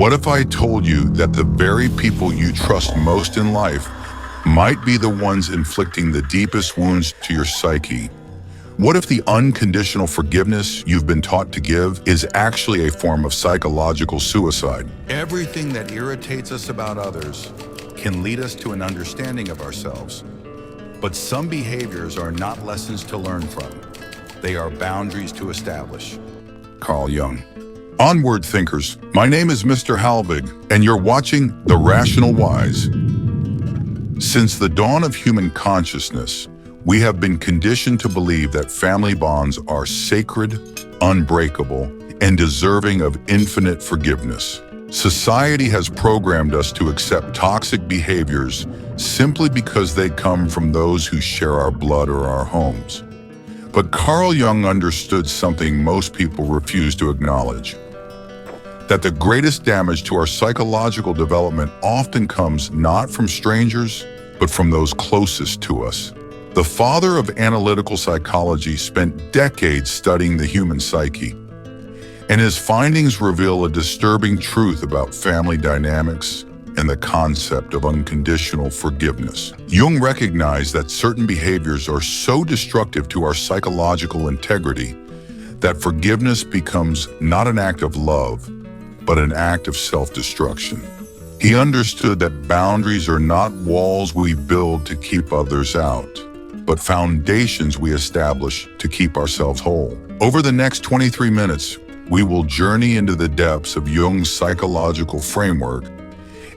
What if I told you that the very people you trust most in life might be the ones inflicting the deepest wounds to your psyche? What if the unconditional forgiveness you've been taught to give is actually a form of psychological suicide? Everything that irritates us about others can lead us to an understanding of ourselves. But some behaviors are not lessons to learn from. They are boundaries to establish. Carl Jung. Onward thinkers, my name is Mister Halvig, and you're watching The Rational Wise. Since the dawn of human consciousness, we have been conditioned to believe that family bonds are sacred, unbreakable, and deserving of infinite forgiveness. Society has programmed us to accept toxic behaviors simply because they come from those who share our blood or our homes. But Carl Jung understood something most people refuse to acknowledge: that the greatest damage to our psychological development often comes not from strangers, but from those closest to us. The father of analytical psychology spent decades studying the human psyche, and his findings reveal a disturbing truth about family dynamics and the concept of unconditional forgiveness. Jung recognized that certain behaviors are so destructive to our psychological integrity that forgiveness becomes not an act of love, but an act of self-destruction. He understood that boundaries are not walls we build to keep others out, but foundations we establish to keep ourselves whole. Over the next 23 minutes, we will journey into the depths of Jung's psychological framework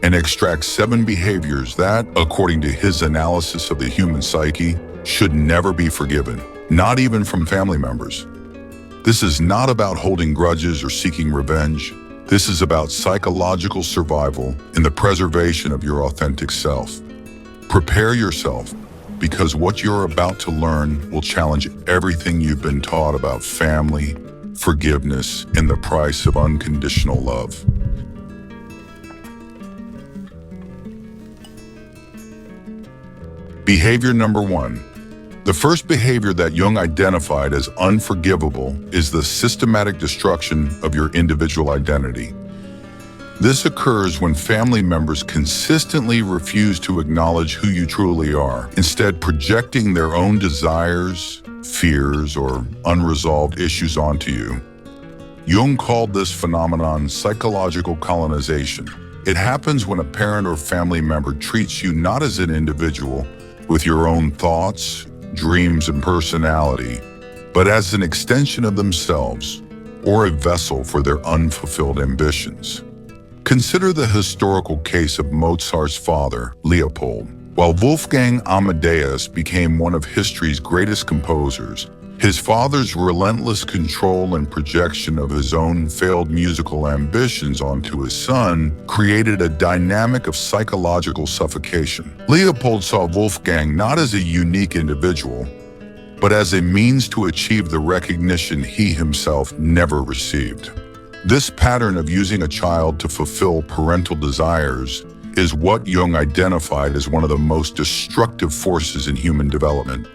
and extract 7 behaviors that, according to his analysis of the human psyche, should never be forgiven, not even from family members. This is not about holding grudges or seeking revenge. This is about psychological survival and the preservation of your authentic self. Prepare yourself, because what you're about to learn will challenge everything you've been taught about family, forgiveness, and the price of unconditional love. Behavior number 1. The first behavior that Jung identified as unforgivable is the systematic destruction of your individual identity. This occurs when family members consistently refuse to acknowledge who you truly are, instead projecting their own desires, fears, or unresolved issues onto you. Jung called this phenomenon psychological colonization. It happens when a parent or family member treats you not as an individual with your own thoughts, dreams, and personality, but as an extension of themselves or a vessel for their unfulfilled ambitions. Consider the historical case of Mozart's father, Leopold. While Wolfgang Amadeus became one of history's greatest composers, his father's relentless control and projection of his own failed musical ambitions onto his son created a dynamic of psychological suffocation. Leopold saw Wolfgang not as a unique individual, but as a means to achieve the recognition he himself never received. This pattern of using a child to fulfill parental desires is what Jung identified as one of the most destructive forces in human development.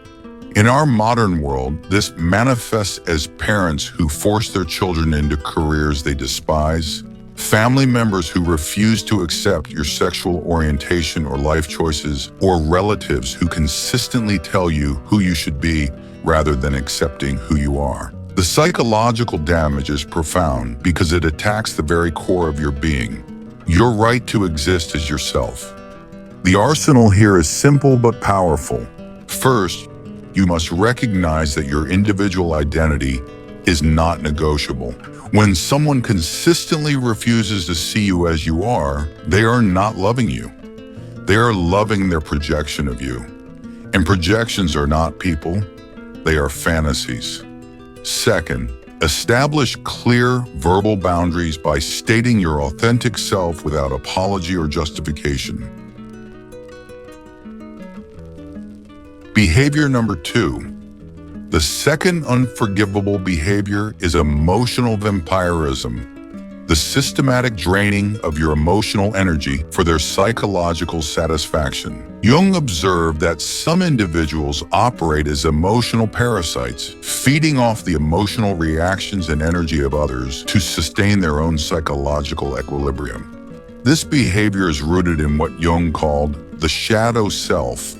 In our modern world, this manifests as parents who force their children into careers they despise, family members who refuse to accept your sexual orientation or life choices, or relatives who consistently tell you who you should be rather than accepting who you are. The psychological damage is profound because it attacks the very core of your being, your right to exist as yourself. The arsenal here is simple but powerful. First, you must recognize that your individual identity is not negotiable. When someone consistently refuses to see you as you are, they are not loving you. They are loving their projection of you. And projections are not people, they are fantasies. Second, establish clear verbal boundaries by stating your authentic self without apology or justification. Behavior number 2. The second unforgivable behavior is emotional vampirism. the systematic draining of your emotional energy for their psychological satisfaction. Jung observed that some individuals operate as emotional parasites, feeding off the emotional reactions and energy of others to sustain their own psychological equilibrium. This behavior is rooted in what Jung called the shadow self,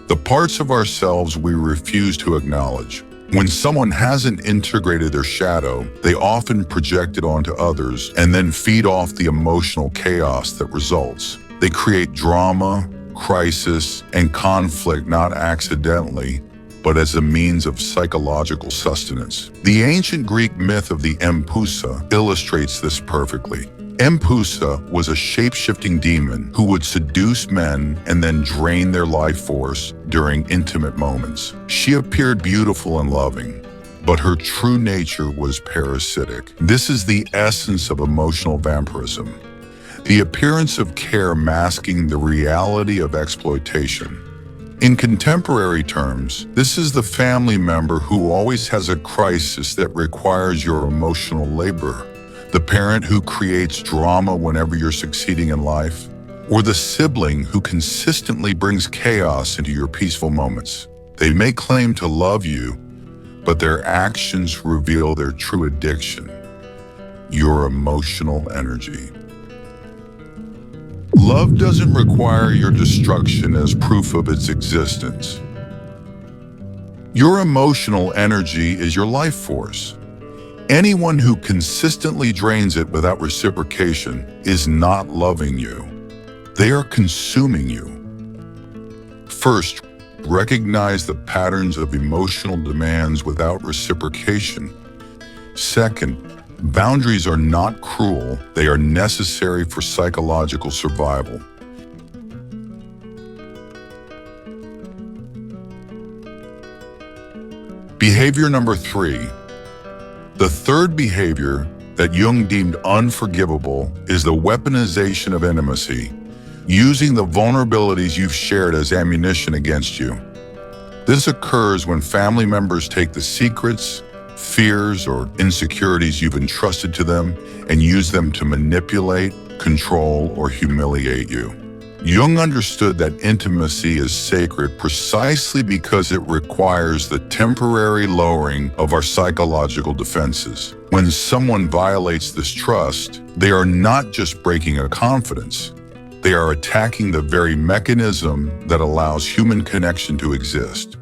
the parts of ourselves we refuse to acknowledge. When someone hasn't integrated their shadow, they often project it onto others and then feed off the emotional chaos that results. They create drama, crisis, and conflict not accidentally, but as a means of psychological sustenance. The ancient Greek myth of the Empusa illustrates this perfectly. Empusa was a shape-shifting demon who would seduce men and then drain their life force during intimate moments. She appeared beautiful and loving, but her true nature was parasitic. This is the essence of emotional vampirism, the appearance of care masking the reality of exploitation. In contemporary terms, this is the family member who always has a crisis that requires your emotional labor, the parent who creates drama whenever you're succeeding in life, or the sibling who consistently brings chaos into your peaceful moments. They may claim to love you, but their actions reveal their true addiction, your emotional energy. Love doesn't require your destruction as proof of its existence. Your emotional energy is your life force. Anyone who consistently drains it without reciprocation is not loving you. They are consuming you. First, recognize the patterns of emotional demands without reciprocation. Second, boundaries are not cruel, they are necessary for psychological survival. Behavior number 3. The third behavior that Jung deemed unforgivable is the weaponization of intimacy, using the vulnerabilities you've shared as ammunition against you. This occurs when family members take the secrets, fears, or insecurities you've entrusted to them and use them to manipulate, control, or humiliate you. Jung understood that intimacy is sacred precisely because it requires the temporary lowering of our psychological defenses. When someone violates this trust, they are not just breaking a confidence, they are attacking the very mechanism that allows human connection to exist.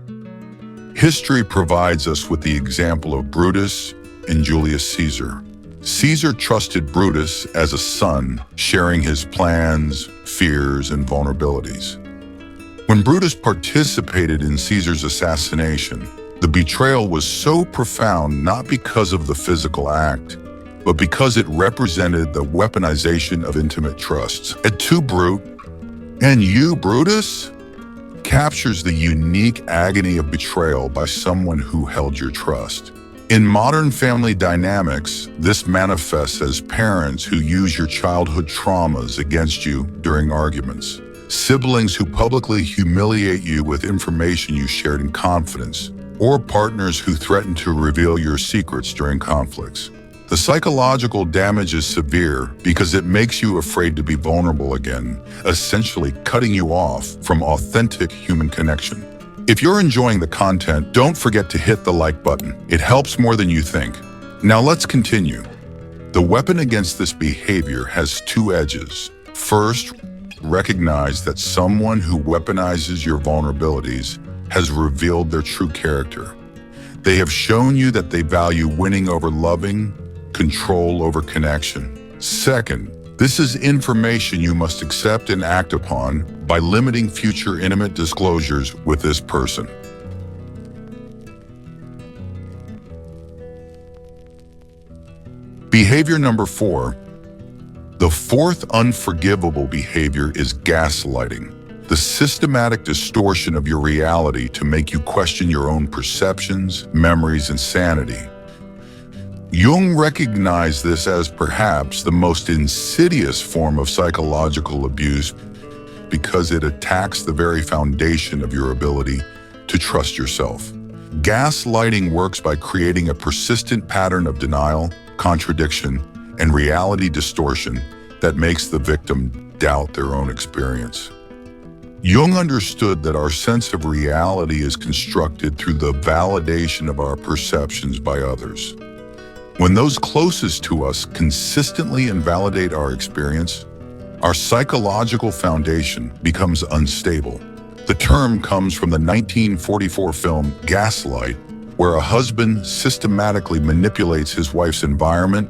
History provides us with the example of Brutus and Julius Caesar. Caesar trusted Brutus as a son, sharing his plans, fears, and vulnerabilities. When Brutus participated in Caesar's assassination, the betrayal was so profound not because of the physical act, but because it represented the weaponization of intimate trusts. Et tu, Brute, and you, Brutus, captures the unique agony of betrayal by someone who held your trust. In modern family dynamics, this manifests as parents who use your childhood traumas against you during arguments, siblings who publicly humiliate you with information you shared in confidence, or partners who threaten to reveal your secrets during conflicts. The psychological damage is severe because it makes you afraid to be vulnerable again, essentially cutting you off from authentic human connection. If you're enjoying the content, don't forget to hit the like button. It helps more than you think. Now let's continue. The weapon against this behavior has two edges. First, recognize that someone who weaponizes your vulnerabilities has revealed their true character. They have shown you that they value winning over loving, control over connection. Second, this is information you must accept and act upon by limiting future intimate disclosures with this person. Behavior number 4. The fourth unforgivable behavior is gaslighting, the systematic distortion of your reality to make you question your own perceptions, memories, and sanity. Jung recognized this as perhaps the most insidious form of psychological abuse because it attacks the very foundation of your ability to trust yourself. Gaslighting works by creating a persistent pattern of denial, contradiction, and reality distortion that makes the victim doubt their own experience. Jung understood that our sense of reality is constructed through the validation of our perceptions by others. When those closest to us consistently invalidate our experience, our psychological foundation becomes unstable. The term comes from the 1944 film Gaslight, where a husband systematically manipulates his wife's environment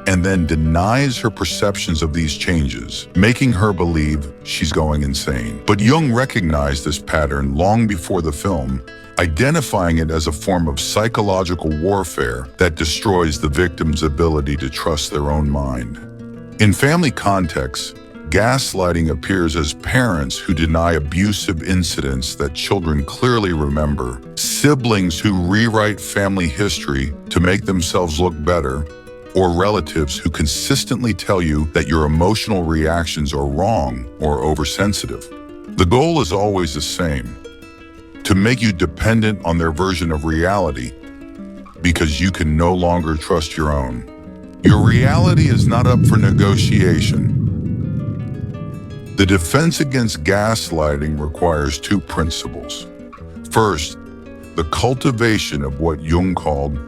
and then denies her perceptions of these changes, making her believe she's going insane. But Jung recognized this pattern long before the film, identifying it as a form of psychological warfare that destroys the victim's ability to trust their own mind. In family contexts, gaslighting appears as parents who deny abusive incidents that children clearly remember, siblings who rewrite family history to make themselves look better, or relatives who consistently tell you that your emotional reactions are wrong or oversensitive. The goal is always the same: to make you dependent on their version of reality because you can no longer trust your own. Your reality is not up for negotiation. The defense against gaslighting requires two principles. First, the cultivation of what Jung called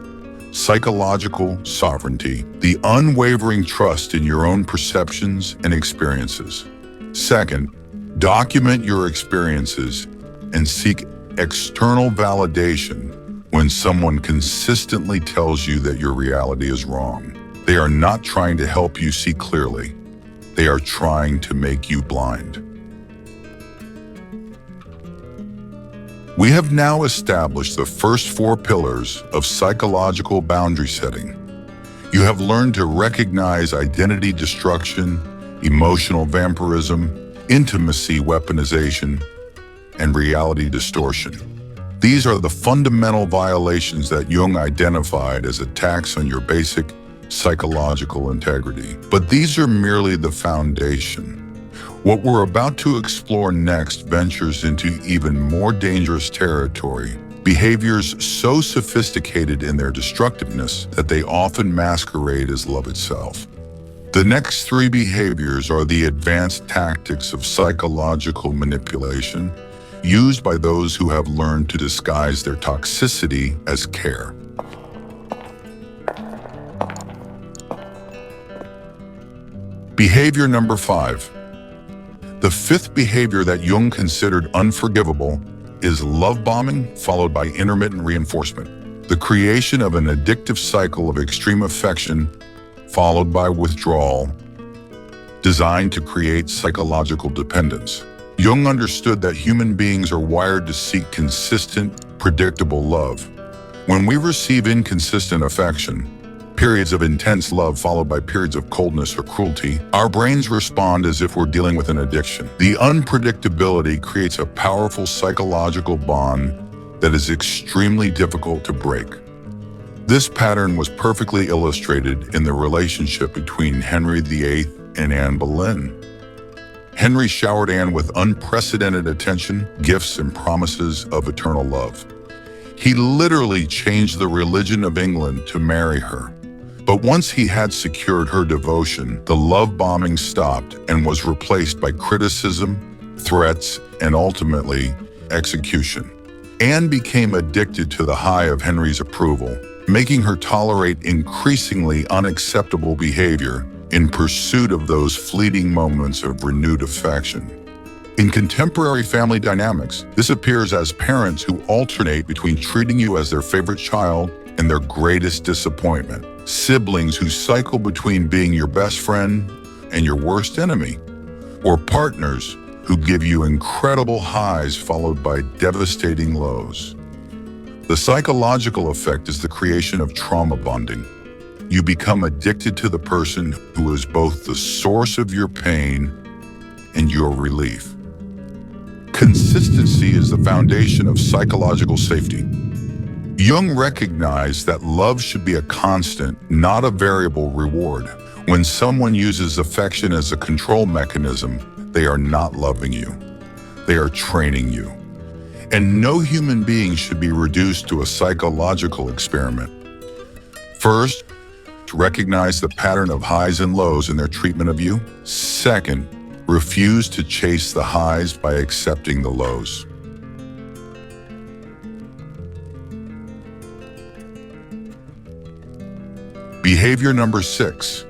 psychological sovereignty, the unwavering trust in your own perceptions and experiences. Second, document your experiences and seek external validation when someone consistently tells you that your reality is wrong. They are not trying to help you see clearly. They are trying to make you blind. We have now established the first four pillars of psychological boundary setting. You have learned to recognize identity destruction, emotional vampirism, intimacy weaponization, and reality distortion. These are the fundamental violations that Jung identified as attacks on your basic psychological integrity. But these are merely the foundation. What we're about to explore next ventures into even more dangerous territory, behaviors so sophisticated in their destructiveness that they often masquerade as love itself. The next three behaviors are the advanced tactics of psychological manipulation, used by those who have learned to disguise their toxicity as care. Behavior number 5. The fifth behavior that Jung considered unforgivable is love bombing, followed by intermittent reinforcement. The creation of an addictive cycle of extreme affection, followed by withdrawal, designed to create psychological dependence. Jung understood that human beings are wired to seek consistent, predictable love. When we receive inconsistent affection, periods of intense love followed by periods of coldness or cruelty, our brains respond as if we're dealing with an addiction. The unpredictability creates a powerful psychological bond that is extremely difficult to break. This pattern was perfectly illustrated in the relationship between Henry VIII and Anne Boleyn. Henry showered Anne with unprecedented attention, gifts, and promises of eternal love. He literally changed the religion of England to marry her. But once he had secured her devotion, the love bombing stopped and was replaced by criticism, threats, and ultimately, execution. Anne became addicted to the high of Henry's approval, making her tolerate increasingly unacceptable behavior in pursuit of those fleeting moments of renewed affection. In contemporary family dynamics, this appears as parents who alternate between treating you as their favorite child and their greatest disappointment. Siblings who cycle between being your best friend and your worst enemy. Or partners who give you incredible highs followed by devastating lows. The psychological effect is the creation of trauma bonding. You become addicted to the person who is both the source of your pain and your relief. Consistency is the foundation of psychological safety. Jung recognized that love should be a constant, not a variable reward. When someone uses affection as a control mechanism, they are not loving you. They are training you. And no human being should be reduced to a psychological experiment. First, recognize the pattern of highs and lows in their treatment of you. Second, refuse to chase the highs by accepting the lows. Behavior number 6.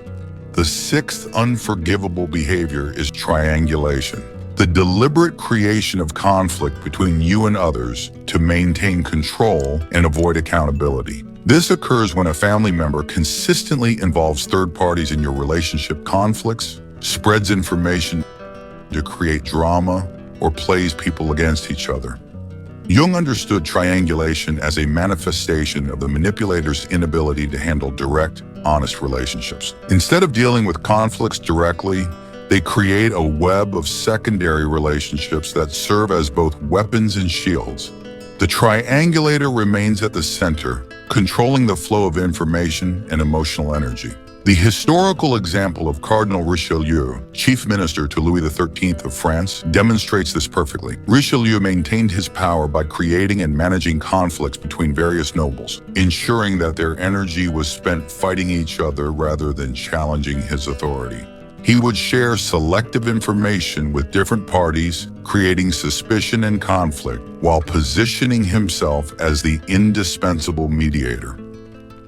The sixth unforgivable behavior is triangulation. The deliberate creation of conflict between you and others to maintain control and avoid accountability. This occurs when a family member consistently involves third parties in your relationship conflicts, spreads information to create drama, or plays people against each other. Jung understood triangulation as a manifestation of the manipulator's inability to handle direct, honest relationships. Instead of dealing with conflicts directly, they create a web of secondary relationships that serve as both weapons and shields. The triangulator remains at the center, controlling the flow of information and emotional energy. The historical example of Cardinal Richelieu, chief minister to Louis XIII of France, demonstrates this perfectly. Richelieu maintained his power by creating and managing conflicts between various nobles, ensuring that their energy was spent fighting each other rather than challenging his authority. He would share selective information with different parties, creating suspicion and conflict, while positioning himself as the indispensable mediator.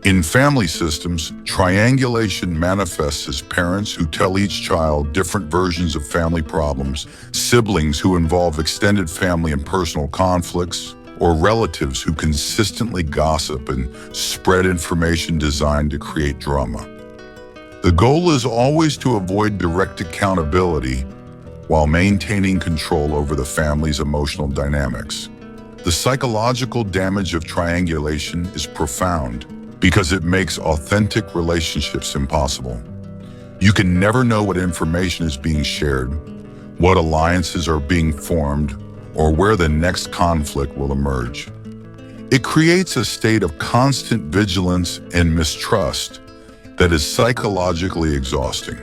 In family systems, triangulation manifests as parents who tell each child different versions of family problems, siblings who involve extended family and personal conflicts, or relatives who consistently gossip and spread information designed to create drama. The goal is always to avoid direct accountability while maintaining control over the family's emotional dynamics. The psychological damage of triangulation is profound, because it makes authentic relationships impossible. You can never know what information is being shared, what alliances are being formed, or where the next conflict will emerge. It creates a state of constant vigilance and mistrust that is psychologically exhausting.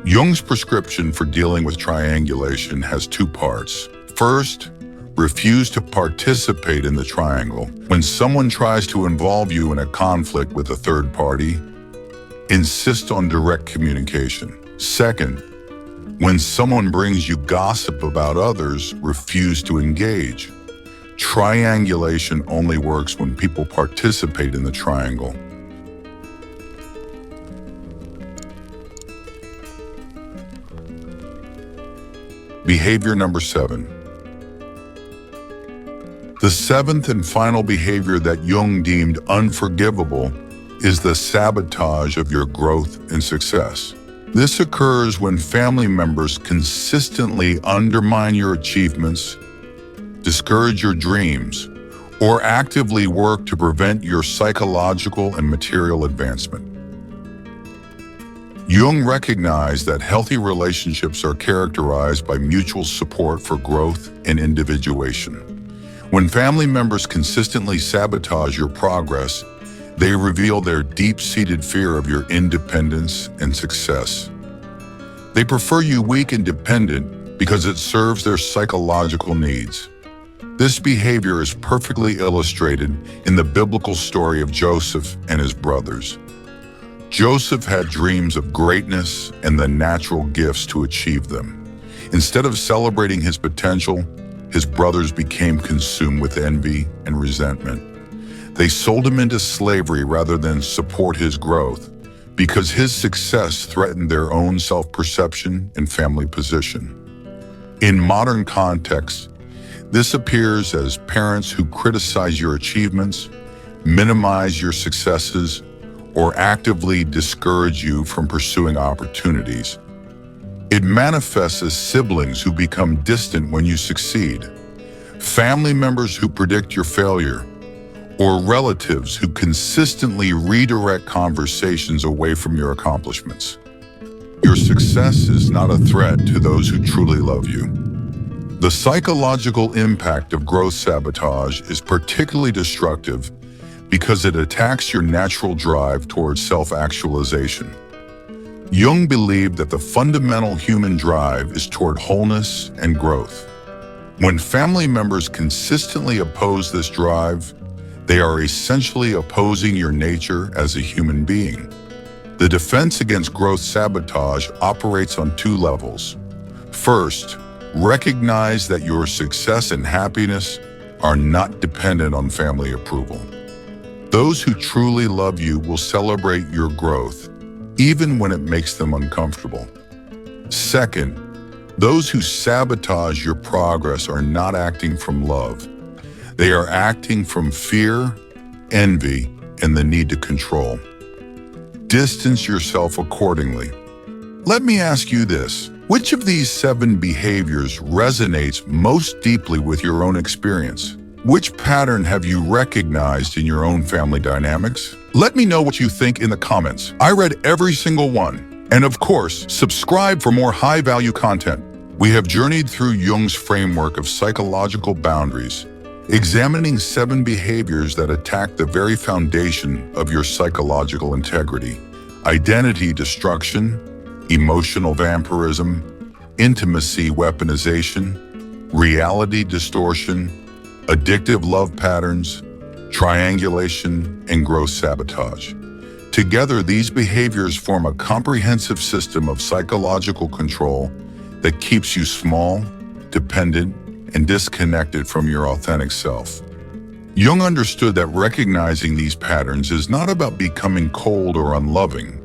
Jung's prescription for dealing with triangulation has two parts. First, refuse to participate in the triangle. When someone tries to involve you in a conflict with a third party, insist on direct communication. Second, when someone brings you gossip about others, refuse to engage. Triangulation only works when people participate in the triangle. Behavior number 7. The seventh and final behavior that Jung deemed unforgivable is the sabotage of your growth and success. This occurs when family members consistently undermine your achievements, discourage your dreams, or actively work to prevent your psychological and material advancement. Jung recognized that healthy relationships are characterized by mutual support for growth and individuation. When family members consistently sabotage your progress, they reveal their deep-seated fear of your independence and success. They prefer you weak and dependent because it serves their psychological needs. This behavior is perfectly illustrated in the biblical story of Joseph and his brothers. Joseph had dreams of greatness and the natural gifts to achieve them. Instead of celebrating his potential, his brothers became consumed with envy and resentment. They sold him into slavery rather than support his growth, because his success threatened their own self-perception and family position. In modern contexts, this appears as parents who criticize your achievements, minimize your successes, or actively discourage you from pursuing opportunities. It manifests as siblings who become distant when you succeed, family members who predict your failure, or relatives who consistently redirect conversations away from your accomplishments. Your success is not a threat to those who truly love you. The psychological impact of growth sabotage is particularly destructive because it attacks your natural drive towards self-actualization. Jung believed that the fundamental human drive is toward wholeness and growth. When family members consistently oppose this drive, They are essentially opposing your nature as a human being. The defense against growth sabotage operates on two levels. First, recognize that your success and happiness are not dependent on family approval. Those who truly love you will celebrate your growth, even when it makes them uncomfortable. Second, those who sabotage your progress are not acting from love. They are acting from fear, envy, and the need to control. Distance yourself accordingly. Let me ask you this. Which of these 7 behaviors resonates most deeply with your own experience? Which pattern have you recognized in your own family dynamics? Let me know what you think in the comments. I read every single one. And of course, subscribe for more high-value content. We have journeyed through Jung's framework of psychological boundaries, examining 7 behaviors that attack the very foundation of your psychological integrity: identity destruction, emotional vampirism, intimacy weaponization, reality distortion, addictive love patterns, triangulation, and growth sabotage. Together, these behaviors form a comprehensive system of psychological control that keeps you small, dependent, and disconnected from your authentic self. Jung understood that recognizing these patterns is not about becoming cold or unloving.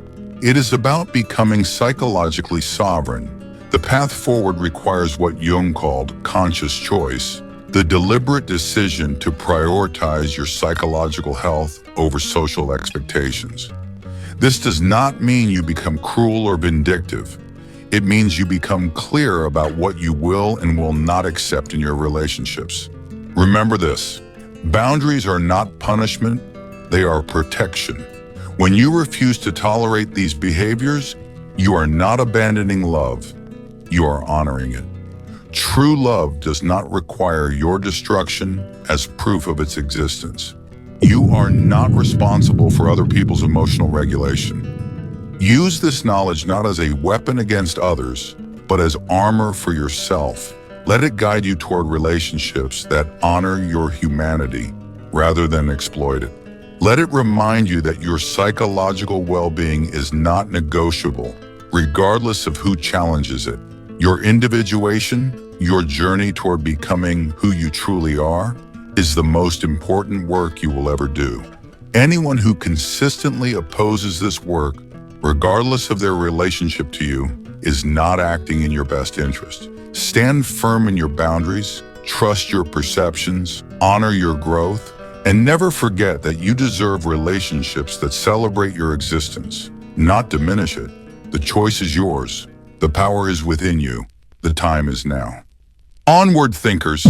It is about becoming psychologically sovereign. The path forward requires what Jung called conscious choice, the deliberate decision to prioritize your psychological health over social expectations. This does not mean you become cruel or vindictive. It means you become clear about what you will and will not accept in your relationships. Remember this: boundaries are not punishment, they are protection. When you refuse to tolerate these behaviors, you are not abandoning love, you are honoring it. True love does not require your destruction as proof of its existence. You are not responsible for other people's emotional regulation. Use this knowledge not as a weapon against others, but as armor for yourself. Let it guide you toward relationships that honor your humanity rather than exploit it. Let it remind you that your psychological well-being is not negotiable, regardless of who challenges it. Your individuation, your journey toward becoming who you truly are, is the most important work you will ever do. Anyone who consistently opposes this work, regardless of their relationship to you, is not acting in your best interest. Stand firm in your boundaries, trust your perceptions, honor your growth, and never forget that you deserve relationships that celebrate your existence, not diminish it. The choice is yours. The power is within you. The time is now. Onward, thinkers!